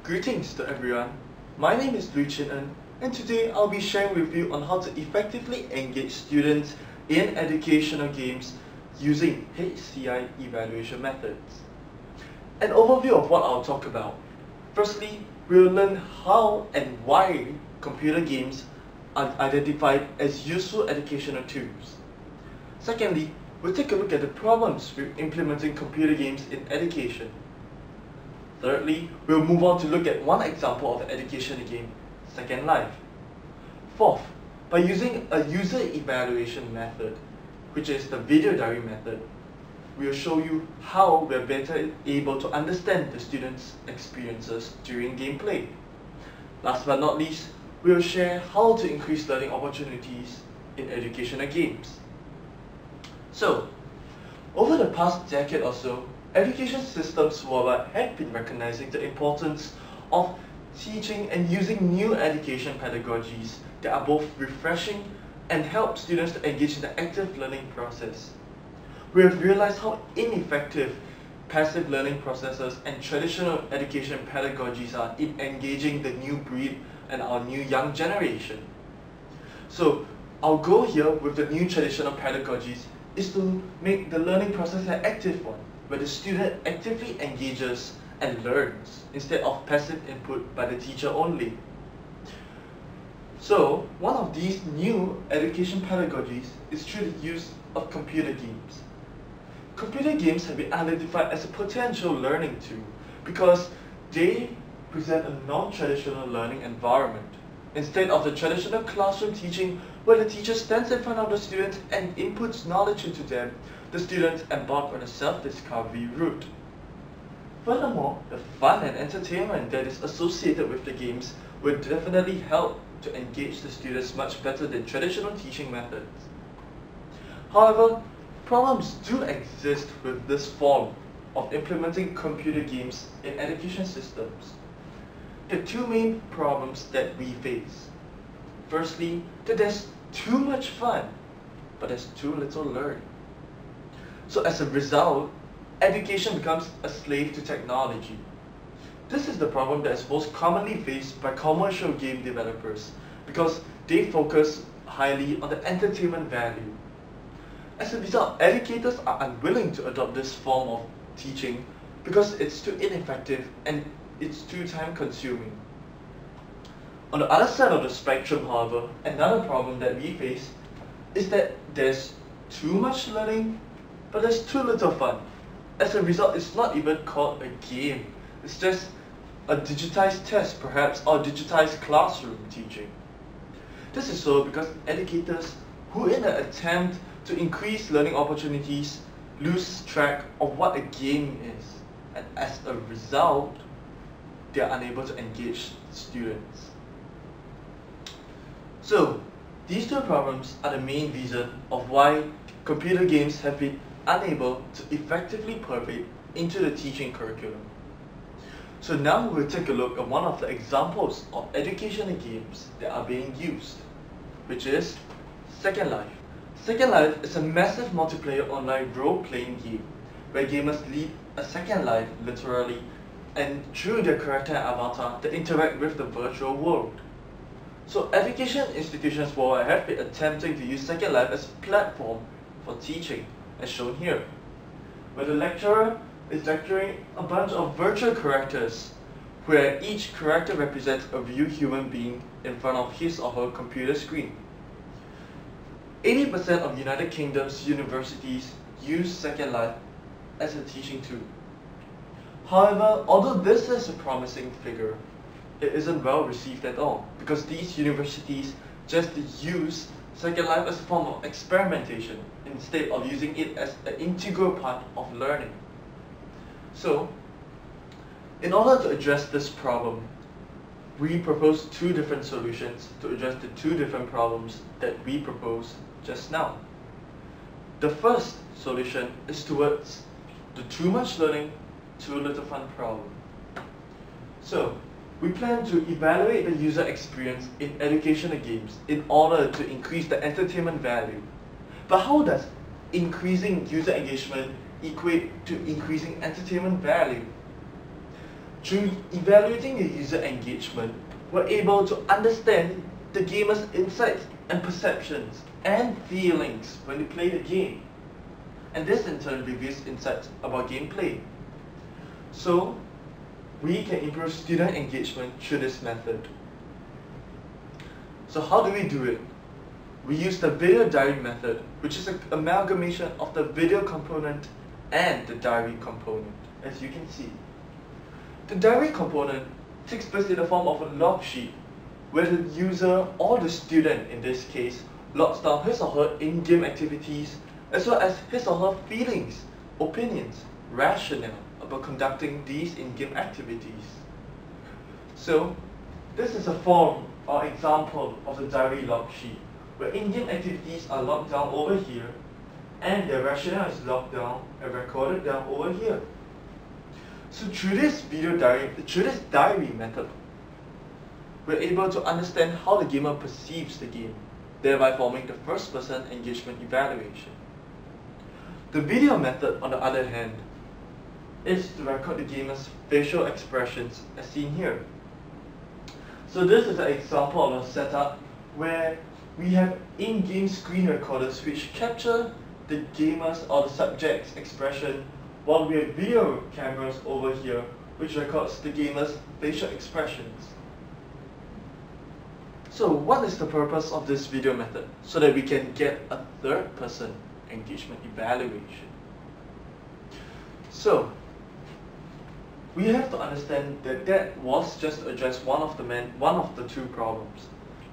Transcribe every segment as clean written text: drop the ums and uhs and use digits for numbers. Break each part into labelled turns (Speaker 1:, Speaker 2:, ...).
Speaker 1: Greetings to everyone. My name is Looi Qin En, and today I'll be sharing with you on how to effectively engage students in educational games using HCI evaluation methods. An overview of what I'll talk about. Firstly, we'll learn how and why computer games are identified as useful educational tools. Secondly, we'll take a look at the problems with implementing computer games in education. Thirdly, we'll move on to look at one example of an educational game, Second Life. Fourth, by using a user evaluation method, which is the video diary method, we'll show you how we're better able to understand the students' experiences during gameplay. Last but not least, we'll share how to increase learning opportunities in educational games. So, over the past decade or so, education systems worldwide have been recognizing the importance of teaching and using new education pedagogies that are both refreshing and help students to engage in the active learning process. We have realized how ineffective passive learning processes and traditional education pedagogies are in engaging the new breed and our new young generation. So, our goal here with the new traditional pedagogies is to make the learning process an active one, where the student actively engages and learns instead of passive input by the teacher only. So, one of these new education pedagogies is through the use of computer games. Computer games have been identified as a potential learning tool because they present a non-traditional learning environment. Instead of the traditional classroom teaching where the teacher stands in front of the students and inputs knowledge into them, the students embark on a self-discovery route. Furthermore, the fun and entertainment that is associated with the games will definitely help to engage the students much better than traditional teaching methods. However, problems do exist with this form of implementing computer games in education systems. The two main problems that we face. Firstly, that there's too much fun, but there's too little learning. So as a result, education becomes a slave to technology. This is the problem that is most commonly faced by commercial game developers because they focus highly on the entertainment value. As a result, educators are unwilling to adopt this form of teaching because it's too ineffective and it's too time consuming. On the other side of the spectrum, however, another problem that we face is that there's too much learning, but there's too little fun. As a result, it's not even called a game. It's just a digitized test, perhaps, or digitized classroom teaching. This is so because educators who, in an attempt to increase learning opportunities, lose track of what a game is, and as a result, they are unable to engage students. So, these two problems are the main reason of why computer games have been unable to effectively permeate into the teaching curriculum. So now we'll take a look at one of the examples of educational games that are being used, which is Second Life. Second Life is a massive multiplayer online role-playing game where gamers lead a second life literally and through their character and avatar they interact with the virtual world. So education institutions worldwide have been attempting to use Second Life as a platform for teaching, as shown here, where the lecturer is lecturing a bunch of virtual characters, where each character represents a real human being in front of his or her computer screen. 80% of United Kingdom's universities use Second Life as a teaching tool. However, although this is a promising figure, it isn't well received at all because these universities just use Second Life as a form of experimentation instead of using it as an integral part of learning. So, in order to address this problem, we propose two different solutions to address the two different problems that we proposed just now. The first solution is towards the too much learning, too little fun problem. So, we plan to evaluate the user experience in educational games in order to increase the entertainment value. But how does increasing user engagement equate to increasing entertainment value? Through evaluating the user engagement, we're able to understand the gamer's insights and perceptions and feelings when they play the game. And this in turn reveals insights about gameplay. So, we can improve student engagement through this method. So how do we do it? We use the video diary method, which is an amalgamation of the video component and the diary component, as you can see. The diary component takes place in the form of a log sheet, where the user or the student in this case logs down his or her in-game activities, as well as his or her feelings, opinions, rationale about conducting these in-game activities. So, this is a form or example of the diary log sheet, where in-game activities are logged down over here, and the rationale is logged down and recorded down over here. So through this diary method, we're able to understand how the gamer perceives the game, thereby forming the first-person engagement evaluation. The video method, on the other hand, is to record the gamer's facial expressions as seen here. So this is an example of a setup where we have in-game screen recorders which capture the gamer's or the subject's expression, while we have video cameras over here which records the gamer's facial expressions. So what is the purpose of this video method? So that we can get a third-person engagement evaluation. So we have to understand that that was just to address one of the two problems.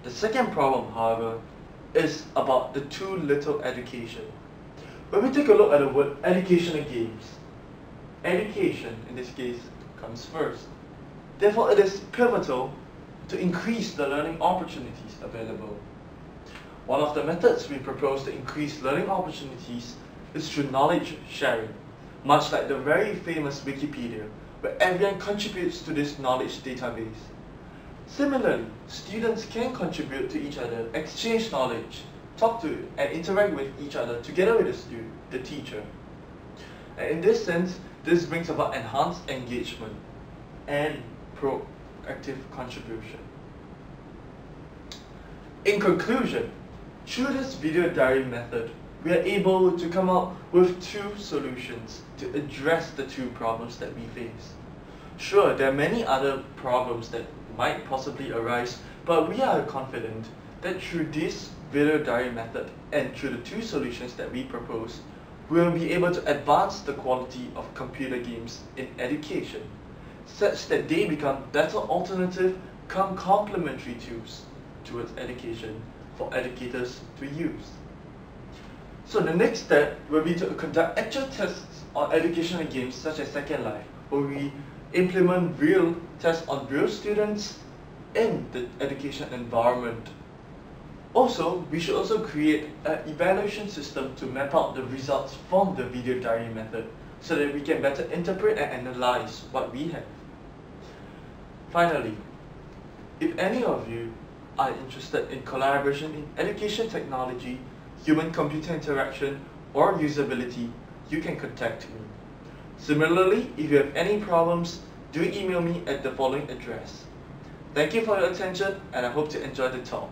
Speaker 1: The second problem, however, is about the too little education. When we take a look at the word educational games, education in this case comes first. Therefore, it is pivotal to increase the learning opportunities available. One of the methods we propose to increase learning opportunities is through knowledge sharing, much like the very famous Wikipedia, where everyone contributes to this knowledge database. Similarly, students can contribute to each other, exchange knowledge, talk to and interact with each other together with the teacher. And in this sense, this brings about enhanced engagement and proactive contribution. In conclusion, through this video diary method, we are able to come up with two solutions to address the two problems that we face. Sure, there are many other problems that might possibly arise, but we are confident that through this video diary method and through the two solutions that we propose, we will be able to advance the quality of computer games in education, such that they become better alternative, complementary tools towards education for educators to use. So the next step will be to conduct actual tests on educational games such as Second Life, where we implement real tests on real students in the education environment. Also, we should also create an evaluation system to map out the results from the video diary method so that we can better interpret and analyze what we have. Finally, if any of you are interested in collaboration in education technology, human-computer interaction, or usability, you can contact me. Similarly, if you have any problems, do email me at the following address. Thank you for your attention, and I hope to enjoy the talk.